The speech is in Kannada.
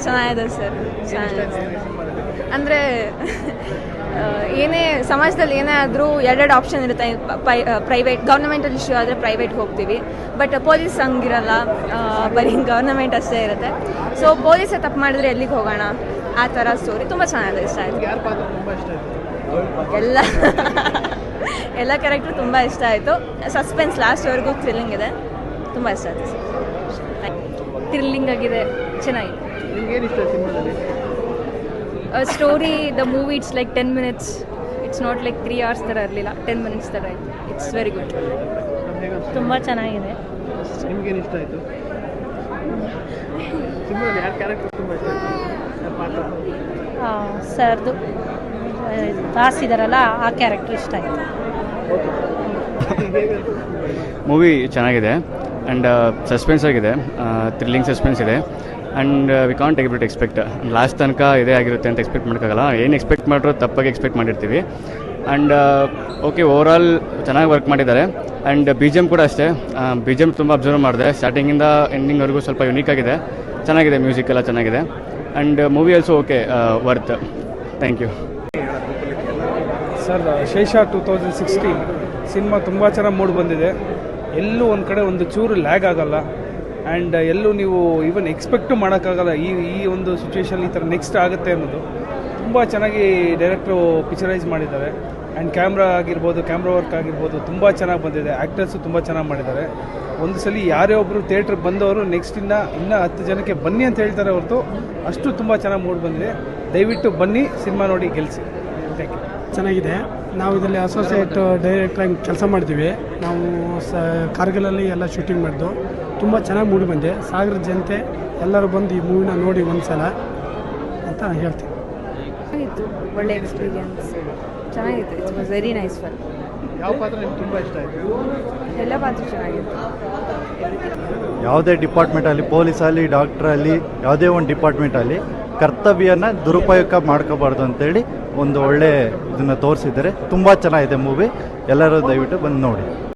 ಚೆನ್ನಾಗಿದೆ ಸರ್. ಅಂದರೆ ಏನೇ ಸಮಾಜದಲ್ಲಿ ಏನೇ ಆದರೂ ಎರಡೆರಡು ಆಪ್ಷನ್ ಇರುತ್ತೆ. ಪ್ರೈವೇಟ್ ಗೌರ್ಮೆಂಟಲ್ಲಿ ಇಶ್ಯೂ ಆದರೆ ಪ್ರೈವೇಟ್ಗೆ ಹೋಗ್ತೀವಿ, ಬಟ್ ಪೊಲೀಸ್ ಹಂಗಿರಲ್ಲ, ಬರೀ ಗೌರ್ಮೆಂಟ್ ಅಷ್ಟೇ ಇರುತ್ತೆ. ಸೊ ಪೊಲೀಸೇ ತಪ್ಪು ಮಾಡಿದ್ರೆ ಎಲ್ಲಿಗೆ ಹೋಗೋಣ, ಆ ಥರ ಸ್ಟೋರಿ ತುಂಬ ಚೆನ್ನಾಗಿದೆ. ಇಷ್ಟ ಆಯಿತು. ಎಲ್ಲ ಕ್ಯಾರೆಕ್ಟ್ರು ತುಂಬ ಇಷ್ಟ ಆಯಿತು. ಸಸ್ಪೆನ್ಸ್ ಲಾಸ್ಟ್ವರೆಗೂ ಥ್ರಿಲ್ಲಿಂಗ್ ಇದೆ, ತುಂಬ ಇಷ್ಟ ಆಯಿತು ಸರ್. ಥ್ರಿಲ್ಲಿಂಗ್ ಆಗಿದೆ, ಚೆನ್ನಾಗಿದೆ. Story the movie it's like 10 minutes. It's not like 3 hours ಥರ ಇರಲಿಲ್ಲ, 10 minutes ಥರ ಇತ್ತು. ಇಟ್ಸ್ ವೆರಿ ಗುಡ್, ತುಂಬ ಚೆನ್ನಾಗಿದೆ. ನಿಮ್ಗೇನು ಇಷ್ಟ ಆಯಿತು? ಯಾರ ಕ್ಯಾರೆಕ್ಟರ್ ತುಂಬ ಇಷ್ಟ ಆಯಿತು? ಸರ್ದು ದಾಸ್ ಇದಾರಲ್ಲ, ಆ ಕ್ಯಾರೆಕ್ಟರ್ ಇಷ್ಟ ಆಯಿತು. ಮೂವಿ ಚೆನ್ನಾಗಿದೆ ಆ್ಯಂಡ್ ಸಸ್ಪೆನ್ಸ್ ಆಗಿದೆ, ಥ್ರಿಲ್ಲಿಂಗ್ ಸಸ್ಪೆನ್ಸ್ ಇದೆ. And we can't take it expect last ತನಕ ಇದೇ ಆಗಿರುತ್ತೆ ಅಂತ ಎಕ್ಸ್ಪೆಕ್ಟ್ ಮಾಡೋಕ್ಕಾಗಲ್ಲ. ಏನು ಎಕ್ಸ್ಪೆಕ್ಟ್ ಮಾಡಿರೋ ತಪ್ಪಾಗಿ ಎಕ್ಸ್ಪೆಕ್ಟ್ ಮಾಡಿರ್ತೀವಿ. ಆ್ಯಂಡ್ ಓಕೆ, ಓವರಾಲ್ ಚೆನ್ನಾಗಿ ವರ್ಕ್ ಮಾಡಿದ್ದಾರೆ. ಆ್ಯಂಡ್ ಬಿ ಜಿ ಎಮ್ ಕೂಡ ಅಷ್ಟೇ, ಬಿ ಜಿ ಎಮ್ ತುಂಬ ಅಬ್ಸರ್ವ್ ಮಾಡಿದೆ. ಸ್ಟಾರ್ಟಿಂಗಿಂದ ಎಂಡಿಂಗ್ವರೆಗೂ ಸ್ವಲ್ಪ ಯುನೀಕ್ ಆಗಿದೆ, ಚೆನ್ನಾಗಿದೆ. ಮ್ಯೂಸಿಕ್ ಎಲ್ಲ ಚೆನ್ನಾಗಿದೆ. And movie also okay, worth. Thank you sir. Shesha 2016 cinema ತುಂಬ ಚೆನ್ನಾಗಿ ಮೂಡ್ ಬಂದಿದೆ. ಎಲ್ಲೂ ಒಂದು ಕಡೆ ಒಂದು ಚೂರು ಲ್ಯಾಗ್ ಆಗಲ್ಲ. ಆ್ಯಂಡ್ ಎಲ್ಲೂ ನೀವು ಈವನ್ ಎಕ್ಸ್ಪೆಕ್ಟು ಮಾಡೋಕ್ಕಾಗಲ್ಲ ಈ ಒಂದು ಸಿಚುವೇಶನ್ ಈ ಥರ ನೆಕ್ಸ್ಟ್ ಆಗುತ್ತೆ ಅನ್ನೋದು. ತುಂಬ ಚೆನ್ನಾಗಿ ಡೈರೆಕ್ಟ್ರು ಪಿಕ್ಚರೈಸ್ ಮಾಡಿದ್ದಾರೆ. ಆ್ಯಂಡ್ ಕ್ಯಾಮ್ರಾ ಆಗಿರ್ಬೋದು, ಕ್ಯಾಮ್ರಾ ವರ್ಕ್ ಆಗಿರ್ಬೋದು ತುಂಬ ಚೆನ್ನಾಗಿ ಬಂದಿದೆ. ಆ್ಯಕ್ಟರ್ಸು ತುಂಬ ಚೆನ್ನಾಗಿ ಮಾಡಿದ್ದಾರೆ. ಒಂದು ಸಲ ಯಾರೇ ಒಬ್ಬರು ಥಿಯೇಟ್ರಿಗೆ ಬಂದವರು ನೆಕ್ಸ್ಟ್ ಇನ್ನೂ 10 ಜನಕ್ಕೆ ಬನ್ನಿ ಅಂತ ಹೇಳ್ತಾರೆ ಹೊರತು ಅಷ್ಟು ತುಂಬ ಚೆನ್ನಾಗಿ ಮೂಡ್ ಬಂದಿದೆ. ದಯವಿಟ್ಟು ಬನ್ನಿ, ಸಿನಿಮಾ ನೋಡಿ ಗೆಲ್ಲಿಸಿ. Thank you. ಚೆನ್ನಾಗಿದೆ. ನಾವು ಇದರಲ್ಲಿ ಅಸೋಸಿಯೇಟ್ ಡೈರೆಕ್ಟ್ರಾಗಿ ಕೆಲಸ ಮಾಡ್ತೀವಿ. ನಾವು ಕಾರ್ಗಿಲಲ್ಲಿ ಎಲ್ಲ ಶೂಟಿಂಗ್ ಮಾಡಿದ್ದು ತುಂಬ ಚೆನ್ನಾಗಿ ಮೂಡಿ ಬಂದೆ. ಸಾಗರ ಜನತೆ ಎಲ್ಲರೂ ಬಂದು ಈ ಮೂವಿನ ನೋಡಿ ಒಂದು ಸಲ ಅಂತ ಹೇಳ್ತೀನಿ. ಚೆನ್ನಾಗಿತ್ತು, ಒಳ್ಳೆ ಎಕ್ಸ್ಪೀರಿಯನ್ಸ್, ಚೆನ್ನಾಗಿತ್ತು. It's was very nice fun. ಯಾವ ಪಾತ್ರ ನಿಮ್ಗೆ ತುಂಬ ಇಷ್ಟ ಆಯಿತು? ಎಲ್ಲ ಪಾತ್ರ ಚೆನ್ನಾಗಿತ್ತು. ಯಾವುದೇ ಡಿಪಾರ್ಟ್ಮೆಂಟಲ್ಲಿ, ಪೊಲೀಸಲ್ಲಿ, ಡಾಕ್ಟ್ರಲ್ಲಿ, ಯಾವುದೇ ಒಂದು ಡಿಪಾರ್ಟ್ಮೆಂಟಲ್ಲಿ ಕರ್ತವ್ಯನ ದುರುಪಯೋಗ ಮಾಡ್ಕೋಬಾರ್ದು ಅಂತೇಳಿ ಒಂದು ಒಳ್ಳೆ ಇದನ್ನು ತೋರಿಸಿದ್ದಾರೆ. ತುಂಬ ಚೆನ್ನಾಗಿದೆ ಮೂವಿ. ಎಲ್ಲರೂ ದಯವಿಟ್ಟು ಬಂದು ನೋಡಿ.